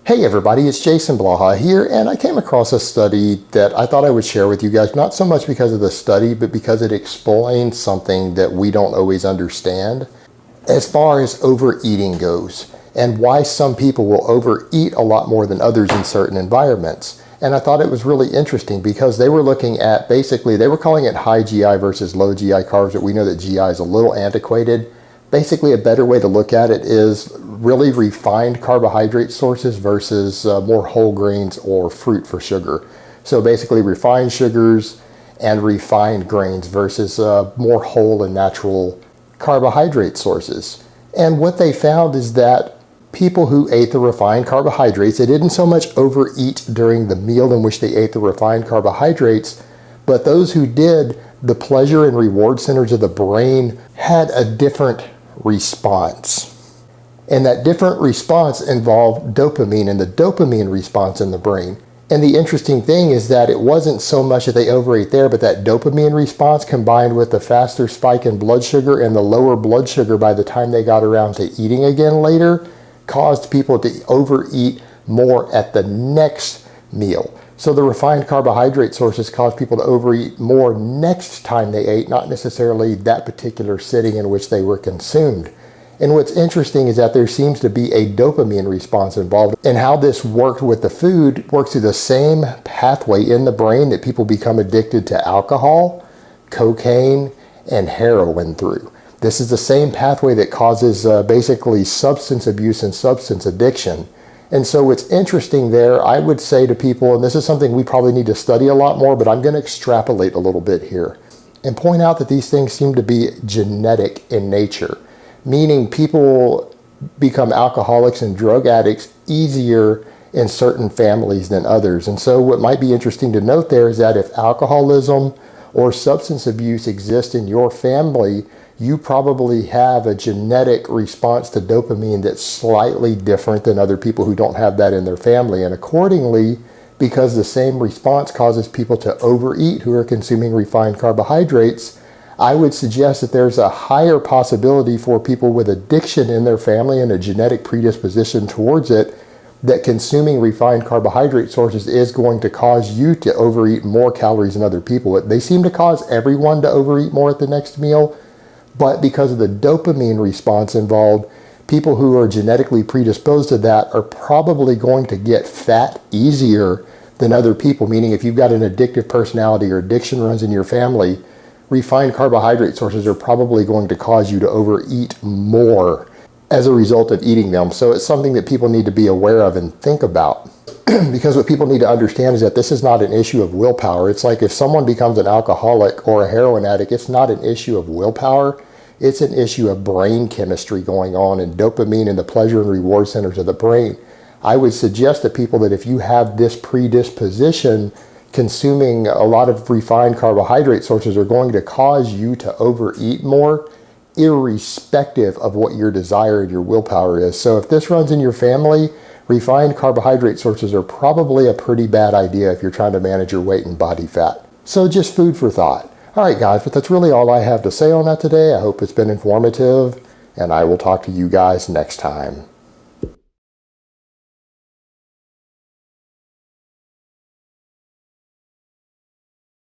Hey everybody, it's Jason Blaha here, and I came across a study that I thought I would share with you guys, not so much because of the study, but because it explains something that we don't always understand as far as overeating goes, and why some people will overeat a lot more than others in certain environments. And I thought it was really interesting because they were looking at, basically, they were calling it high GI versus low GI carbs, but we know that GI is a little antiquated. Basically, a better way to look at it is really refined carbohydrate sources versus more whole grains or fruit for sugar. So basically refined sugars and refined grains versus more whole and natural carbohydrate sources. And what they found is that people who ate the refined carbohydrates, they didn't so much overeat during the meal in which they ate the refined carbohydrates, but those who did, the pleasure and reward centers of the brain had a different response. And that different response involved dopamine and the dopamine response in the brain. And the interesting thing is that it wasn't so much that they overate there, but that dopamine response combined with the faster spike in blood sugar and the lower blood sugar by the time they got around to eating again later caused people to overeat more at the next meal. So the refined carbohydrate sources caused people to overeat more next time they ate, not necessarily that particular sitting in which they were consumed. And what's interesting is that there seems to be a dopamine response involved, and how this worked with the food works through the same pathway in the brain that people become addicted to alcohol, cocaine, and heroin through. This is the same pathway that causes basically substance abuse and substance addiction. And so what's interesting there, I would say to people, and this is something we probably need to study a lot more, but I'm going to extrapolate a little bit here and point out that these things seem to be genetic in nature, meaning people become alcoholics and drug addicts easier in certain families than others. And so what might be interesting to note there is that if alcoholism or substance abuse exists in your family, you probably have a genetic response to dopamine that's slightly different than other people who don't have that in their family. And accordingly, because the same response causes people to overeat who are consuming refined carbohydrates, I would suggest that there's a higher possibility for people with addiction in their family and a genetic predisposition towards it, that consuming refined carbohydrate sources is going to cause you to overeat more calories than other people. They seem to cause everyone to overeat more at the next meal, but because of the dopamine response involved, people who are genetically predisposed to that are probably going to get fat easier than other people, meaning if you've got an addictive personality or addiction runs in your family, refined carbohydrate sources are probably going to cause you to overeat more as a result of eating them. So it's something that people need to be aware of and think about. Because what people need to understand is that this is not an issue of willpower. It's like if someone becomes an alcoholic or a heroin addict, it's not an issue of willpower. It's an issue of brain chemistry going on and dopamine and the pleasure and reward centers of the brain. I would suggest to people that if you have this predisposition, consuming a lot of refined carbohydrate sources are going to cause you to overeat more, irrespective of what your desire and your willpower is. So if this runs in your family, refined carbohydrate sources are probably a pretty bad idea if you're trying to manage your weight and body fat. So just food for thought. All right, guys, but that's really all I have to say on that today. I hope it's been informative, and I will talk to you guys next time.